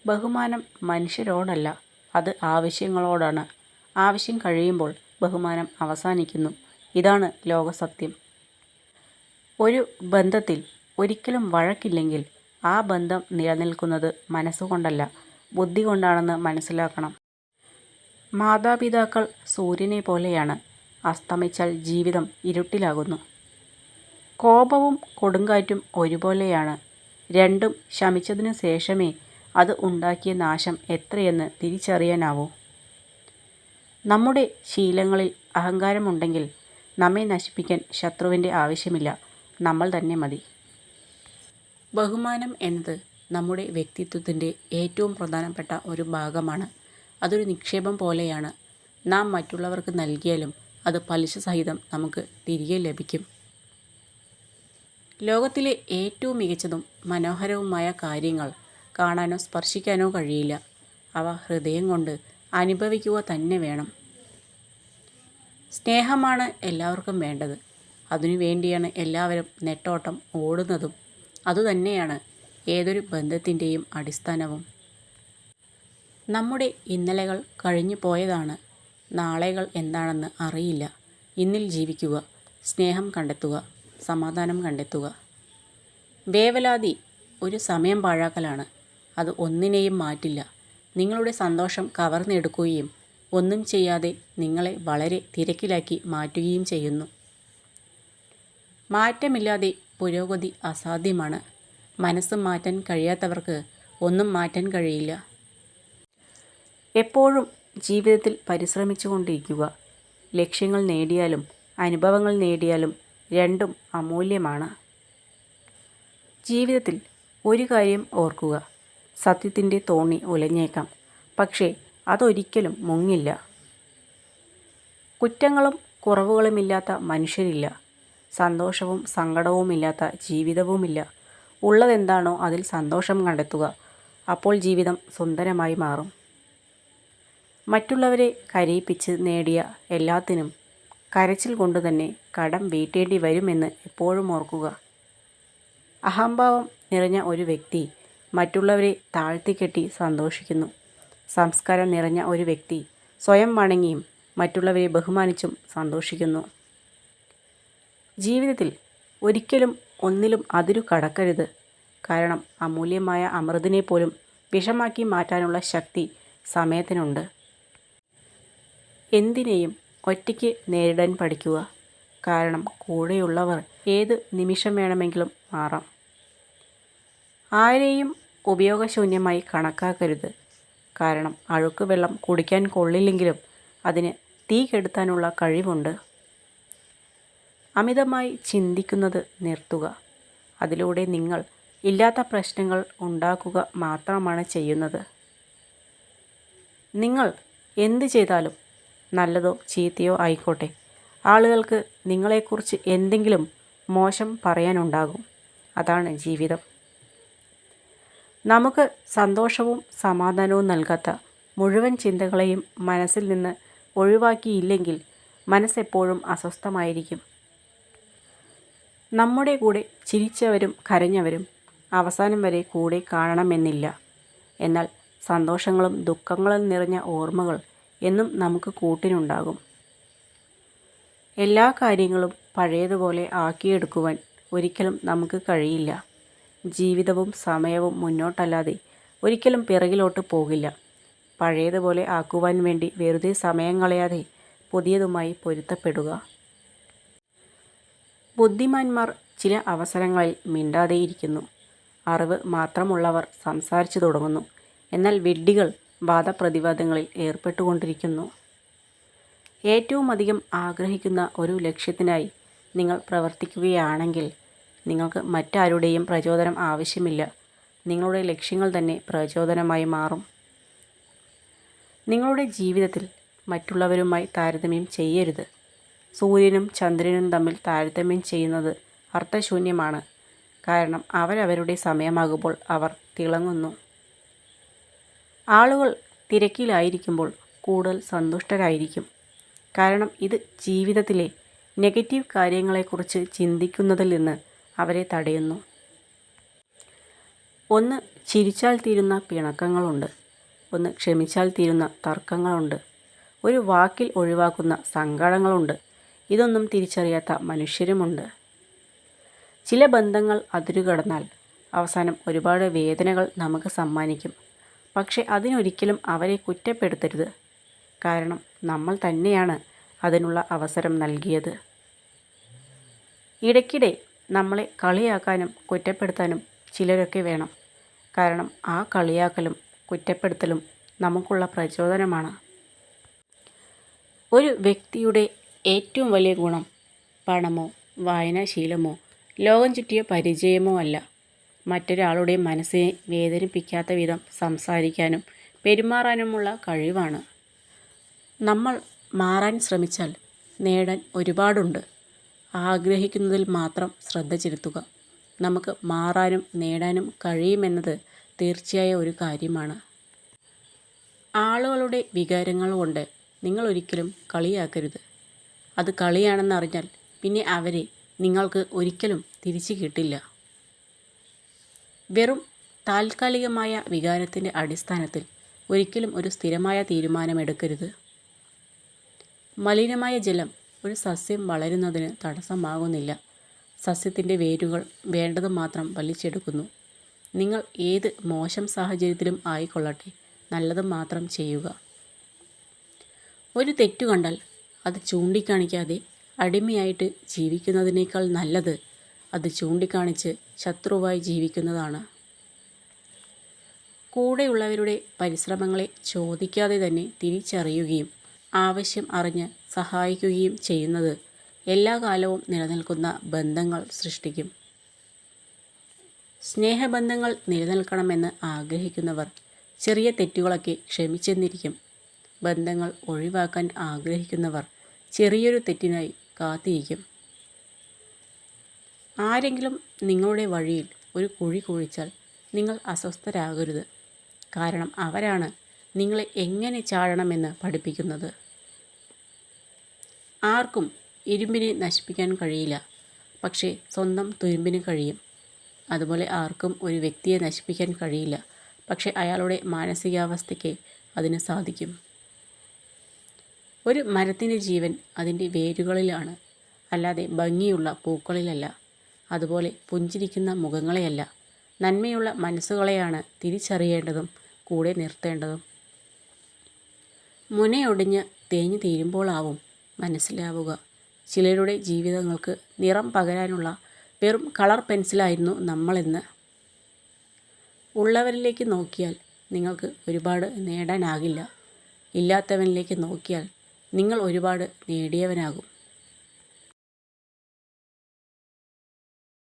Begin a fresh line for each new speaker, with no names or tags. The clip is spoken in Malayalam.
ബഹുമാനം മനുഷ്യരോടല്ല, അത് ആവശ്യങ്ങളോടാണ്. ആവശ്യം കഴിയുമ്പോൾ ബഹുമാനം അവസാനിക്കുന്നു. ഇതാണ് ലോകസത്യം. ഒരു ബന്ധത്തിൽ ഒരിക്കലും വഴക്കില്ലെങ്കിൽ ആ ബന്ധം നിലനിൽക്കുന്നത് മനസ്സുകൊണ്ടല്ല, ബുദ്ധി കൊണ്ടാണെന്ന് മനസ്സിലാക്കണം. മാതാപിതാക്കൾ സൂര്യനെ പോലെയാണ്. അസ്തമിച്ചാൽ ജീവിതം ഇരുട്ടിലാകുന്നു. കോപവും കൊടുങ്കാറ്റും ഒരുപോലെയാണ്. രണ്ടും ശമിച്ചതിനു ശേഷമേ അത് ഉണ്ടാക്കിയ നാശം എത്രയെന്ന് തിരിച്ചറിയാനാവൂ. നമ്മുടെ ശീലങ്ങളിൽ അഹങ്കാരമുണ്ടെങ്കിൽ നമ്മെ നശിപ്പിക്കാൻ ശത്രുവിൻ്റെ ആവശ്യമില്ല, നമ്മൾ തന്നെ മതി. ബഹുമാനം എന്നത് നമ്മുടെ വ്യക്തിത്വത്തിൻ്റെ ഏറ്റവും പ്രധാനപ്പെട്ട ഒരു ഭാഗമാണ്. അതൊരു നിക്ഷേപം പോലെയാണ്. നാം മറ്റുള്ളവർക്ക് നൽകിയാലും അത് പലിശ സഹിതം നമുക്ക് തിരികെ ലഭിക്കും. ലോകത്തിലെ ഏറ്റവും മികച്ചതും മനോഹരവുമായ കാര്യങ്ങൾ കാണാനോ സ്പർശിക്കാനോ കഴിയില്ല. അവ ഹൃദയം കൊണ്ട് അനുഭവിക്കുക തന്നെ വേണം. സ്നേഹമാണ് എല്ലാവർക്കും വേണ്ടത്. അതിനു വേണ്ടിയാണ് എല്ലാവരും നെട്ടോട്ടം ഓടുന്നതും. അതുതന്നെയാണ് ഏതൊരു ബന്ധത്തിൻ്റെയും അടിസ്ഥാനവും. നമ്മുടെ ഇന്നലെകൾ കഴിഞ്ഞു പോയതാണ്. നാളെകൾ എന്താണെന്ന് അറിയില്ല. ഇന്നിൽ ജീവിക്കുക, സ്നേഹം കണ്ടെത്തുക, സമാധാനം കണ്ടെത്തുക. വേവലാതി ഒരു സമയം പാഴാക്കലാണ്. അത് ഒന്നിനെയും മാറ്റില്ല. നിങ്ങളുടെ സന്തോഷം കവർന്നെടുക്കുകയും ഒന്നും ചെയ്യാതെ നിങ്ങളെ വളരെ തിരക്കിലാക്കി മാറ്റുകയും ചെയ്യുന്നു. മാറ്റമില്ലാതെ പുരോഗതി അസാധ്യമാണ്. മനസ്സ് മാറ്റാൻ കഴിയാത്തവർക്ക് ഒന്നും മാറ്റാൻ കഴിയില്ല. എപ്പോഴും ജീവിതത്തിൽ പരിശ്രമിച്ചു കൊണ്ടിരിക്കുക. ലക്ഷ്യങ്ങൾ നേടിയാലും അനുഭവങ്ങൾ നേടിയാലും രണ്ടും അമൂല്യമാണ്. ജീവിതത്തിൽ ഒരു കാര്യം ഓർക്കുക, സത്യത്തിൻ്റെ തോണി ഉലഞ്ഞേക്കാം, പക്ഷേ അതൊരിക്കലും മുങ്ങില്ല. കുറ്റങ്ങളും കുറവുകളുമില്ലാത്ത മനുഷ്യരില്ല. സന്തോഷവും സങ്കടവുമില്ലാത്ത ജീവിതവുമില്ല. ഉള്ളതെന്താണോ അതിൽ സന്തോഷം കണ്ടെത്തുക. അപ്പോൾ ജീവിതം സുന്ദരമായി മാറും. മറ്റുള്ളവരെ കരയിപ്പിച്ച് നേടിയ എല്ലാത്തിനും കരച്ചിൽ കൊണ്ട് തന്നെ കടം വീട്ടേണ്ടി വരുമെന്ന് എപ്പോഴും ഓർക്കുക. അഹംഭാവം നിറഞ്ഞ ഒരു വ്യക്തി മറ്റുള്ളവരെ താഴ്ത്തിക്കെട്ടി സന്തോഷിക്കുന്നു. സംസ്കാരം നിറഞ്ഞ ഒരു വ്യക്തി സ്വയം വണങ്ങിയും മറ്റുള്ളവരെ ബഹുമാനിച്ചും സന്തോഷിക്കുന്നു. ജീവിതത്തിൽ ഒരിക്കലും ഒന്നിലും അതിരു കടക്കരുത്. കാരണം അമൂല്യമായ അമൃതിനെ പോലും വിഷമാക്കി മാറ്റാനുള്ള ശക്തി സമയത്തിനുണ്ട്. എന്തിനേയും ഒറ്റയ്ക്ക് നേരിടാൻ പഠിക്കുക. കാരണം കൂടെയുള്ളവർ ഏത് നിമിഷം വേണമെങ്കിലും മാറാം. ആരെയും ഉപയോഗശൂന്യമായി കണക്കാക്കരുത്. കാരണം അഴുക്കുവെള്ളം കുടിക്കാൻ കൊള്ളില്ലെങ്കിലും അതിന് തീ കെടുത്താനുള്ള കഴിവുണ്ട്. അമിതമായി ചിന്തിക്കുന്നത് നിർത്തുക. അതിലൂടെ നിങ്ങൾ ഇല്ലാത്ത പ്രശ്നങ്ങൾ ഉണ്ടാക്കുക മാത്രമാണ് ചെയ്യുന്നത്. നിങ്ങൾ എന്ത് ചെയ്താലും, നല്ലതോ ചീത്തയോ ആയിക്കോട്ടെ, ആളുകൾക്ക് നിങ്ങളെക്കുറിച്ച് എന്തെങ്കിലും മോശം പറയാനുണ്ടാകും. അതാണ് ജീവിതം. നമുക്ക് സന്തോഷവും സമാധാനവും നൽകാത്ത മുഴുവൻ ചിന്തകളെയും മനസ്സിൽ നിന്ന് ഒഴിവാക്കിയില്ലെങ്കിൽ മനസ്സെപ്പോഴും അസ്വസ്ഥമായിരിക്കും. നമ്മുടെ കൂടെ ചിരിച്ചവരും കരഞ്ഞവരും അവസാനം വരെ കൂടെ കാണണമെന്നില്ല. എന്നാൽ സന്തോഷങ്ങളും ദുഃഖങ്ങളും നിറഞ്ഞ ഓർമ്മകൾ എന്നും നമുക്ക് കൂട്ടിനുണ്ടാകും. എല്ലാ കാര്യങ്ങളും പഴയതുപോലെ ആക്കിയെടുക്കുവാൻ ഒരിക്കലും നമുക്ക് കഴിയില്ല. ജീവിതവും സമയവും മുന്നോട്ടല്ലാതെ ഒരിക്കലും പിറകിലോട്ട് പോകില്ല. പഴയതുപോലെ ആക്കുവാൻ വേണ്ടി വെറുതെ സമയം കളയാതെ പുതിയതുമായി പൊരുത്തപ്പെടുക. ബുദ്ധിമാന്മാർ ചില അവസരങ്ങളിൽ മിണ്ടാതെയിരിക്കുന്നു. അറിവ് മാത്രമുള്ളവർ സംസാരിച്ചു തുടങ്ങുന്നു. എന്നാൽ വിഡ്ഢികൾ വാദപ്രതിവാദങ്ങളിൽ ഏർപ്പെട്ടുകൊണ്ടിരിക്കുന്നു. ഏറ്റവും അധികം ആഗ്രഹിക്കുന്ന ഒരു ലക്ഷ്യത്തിനായി നിങ്ങൾ പ്രവർത്തിക്കുകയാണെങ്കിൽ നിങ്ങൾക്ക് മറ്റാരുടെയും പ്രചോദനം ആവശ്യമില്ല. നിങ്ങളുടെ ലക്ഷ്യങ്ങൾ തന്നെ പ്രചോദനമായി മാറും. നിങ്ങളുടെ ജീവിതത്തിൽ മറ്റുള്ളവരുമായി താരതമ്യം ചെയ്യരുത്. സൂര്യനും ചന്ദ്രനും തമ്മിൽ താരതമ്യം ചെയ്യുന്നത് അർത്ഥശൂന്യമാണ്. കാരണം അവരവരുടെ സമയമാകുമ്പോൾ അവർ തിളങ്ങുന്നു. ആളുകൾ തിരക്കിലായിരിക്കുമ്പോൾ കൂടുതൽ സന്തുഷ്ടരായിരിക്കും. കാരണം ഇത് ജീവിതത്തിലെ നെഗറ്റീവ് കാര്യങ്ങളെക്കുറിച്ച് ചിന്തിക്കുന്നതിൽ നിന്ന് അവരെ തടയുന്നു. ഒന്ന് ചിരിച്ചാൽ തീരുന്ന പിണക്കങ്ങളുണ്ട്. ഒന്ന് ക്ഷമിച്ചാൽ തീരുന്ന തർക്കങ്ങളുണ്ട്. ഒരു വാക്കിൽ ഒഴിവാക്കുന്ന സങ്കടങ്ങളുണ്ട്. ഇതൊന്നും തിരിച്ചറിയാത്ത മനുഷ്യരുമുണ്ട്. ചില ബന്ധങ്ങൾ അതിരുകടന്നാൽ അവസാനം ഒരുപാട് വേദനകൾ നമുക്ക് സമ്മാനിക്കും. പക്ഷെ അതിനൊരിക്കലും അവരെ കുറ്റപ്പെടുത്തരുത്. കാരണം നമ്മൾ തന്നെയാണ് അതിനുള്ള അവസരം നൽകിയത്. ഇടയ്ക്കിടെ നമ്മളെ കളിയാക്കാനും കുറ്റപ്പെടുത്താനും ചിലരൊക്കെ വേണം. കാരണം ആ കളിയാക്കലും കുറ്റപ്പെടുത്തലും നമുക്കുള്ള പ്രചോദനമാണ്. ഒരു വ്യക്തിയുടെ ഏറ്റവും വലിയ ഗുണം പണമോ വായനാശീലമോ ലോകം ചുറ്റിയ പരിചയമോ അല്ല. മറ്റൊരാളുടെ മനസ്സിനെ വേദനിപ്പിക്കാത്ത വിധം സംസാരിക്കാനും പെരുമാറാനുമുള്ള കഴിവാണ്. നമ്മൾ മാറാൻ ശ്രമിച്ചാൽ നേടാൻ ഒരുപാടുണ്ട്. ആഗ്രഹിക്കുന്നതിൽ മാത്രം ശ്രദ്ധ ചെലുത്തുക. നമുക്ക് മാറാനും നേടാനും കഴിയുമെന്നത് തീർച്ചയായ ഒരു കാര്യമാണ്. ആളുകളുടെ വികാരങ്ങൾ കൊണ്ട് നിങ്ങൾ ഒരിക്കലും കളിയാക്കരുത്. അത് കളിയാണെന്നറിഞ്ഞാൽ പിന്നെ അവരെ നിങ്ങൾക്ക് ഒരിക്കലും തിരിച്ചു കിട്ടില്ല. വെറും താൽക്കാലികമായ വികാരത്തിൻ്റെ അടിസ്ഥാനത്തിൽ ഒരിക്കലും ഒരു സ്ഥിരമായ തീരുമാനമെടുക്കരുത്. മലിനമായ ജലം ഒരു സസ്യം വളരുന്നതിന് തടസ്സമാകുന്നില്ല. സസ്യത്തിൻ്റെ വേരുകൾ വേണ്ടത് മാത്രം വലിച്ചെടുക്കുന്നു. നിങ്ങൾ ഏത് മോശം സാഹചര്യത്തിലും ആയിക്കൊള്ളട്ടെ, നല്ലത് മാത്രം ചെയ്യുക. ഒരു തെറ്റു കണ്ടാൽ അത് ചൂണ്ടിക്കാണിക്കാതെ അടിമയായിട്ട് ജീവിക്കുന്നതിനേക്കാൾ നല്ലത് അത് ചൂണ്ടിക്കാണിച്ച് ശത്രുവായി ജീവിക്കുന്നതാണ്. കൂടെയുള്ളവരുടെ പരിശ്രമങ്ങളെ ചോദിക്കാതെ തന്നെ തിരിച്ചറിയുകയും ആവശ്യം അറിഞ്ഞ് സഹായിക്കുകയും ചെയ്യുന്നത് എല്ലാ കാലവും നിലനിൽക്കുന്ന ബന്ധങ്ങൾ സൃഷ്ടിക്കും. സ്നേഹബന്ധങ്ങൾ നിലനിൽക്കണമെന്ന് ആഗ്രഹിക്കുന്നവർ ചെറിയ തെറ്റുകളൊക്കെ ക്ഷമിച്ചെന്നിരിക്കും. ബന്ധങ്ങൾ ഒഴിവാക്കാൻ ആഗ്രഹിക്കുന്നവർ ചെറിയൊരു തെറ്റിനായി കാത്തിരിക്കും. ആരെങ്കിലും നിങ്ങളുടെ വഴിയിൽ ഒരു കുഴി കുഴിച്ചാൽ നിങ്ങൾ അസ്വസ്ഥരാകരുത്. കാരണം അവരാണ് നിങ്ങളെ എങ്ങനെ ചാടണമെന്ന് പഠിപ്പിക്കുന്നത്. ആർക്കും ഇരുമ്പിനെ നശിപ്പിക്കാൻ കഴിയില്ല, പക്ഷേ സ്വന്തം തുരുമ്പിന് കഴിയും. അതുപോലെ ആർക്കും ഒരു വ്യക്തിയെ നശിപ്പിക്കാൻ കഴിയില്ല, പക്ഷേ അയാളുടെ മാനസികാവസ്ഥയ്ക്ക് അതിന് സാധിക്കും. ഒരു മരത്തിൻ്റെ ജീവൻ അതിൻ്റെ വേരുകളിലാണ്, അല്ലാതെ ഭംഗിയുള്ള പൂക്കളിലല്ല. അതുപോലെ പുഞ്ചിരിക്കുന്ന മുഖങ്ങളെയല്ല, നന്മയുള്ള മനസ്സുകളെയാണ് തിരിച്ചറിയേണ്ടതും കൂടെ നിർത്തേണ്ടതും. മുനയൊടിഞ്ഞ് തേഞ്ഞു തീരുമ്പോഴാവും മനസ്സിലാവുക ചിലരുടെ ജീവിതങ്ങൾക്ക് നിറം പകരാനുള്ള വെറും കളർ പെൻസിലായിരുന്നു നമ്മളെന്ന്. ഉള്ളവരിലേക്ക് നോക്കിയാൽ നിങ്ങൾക്ക് ഒരുപാട് നേടാനാകില്ല. ഇല്ലാത്തവനിലേക്ക് നോക്കിയാൽ നിങ്ങൾ ഒരുപാട് നേടിയവനാകും.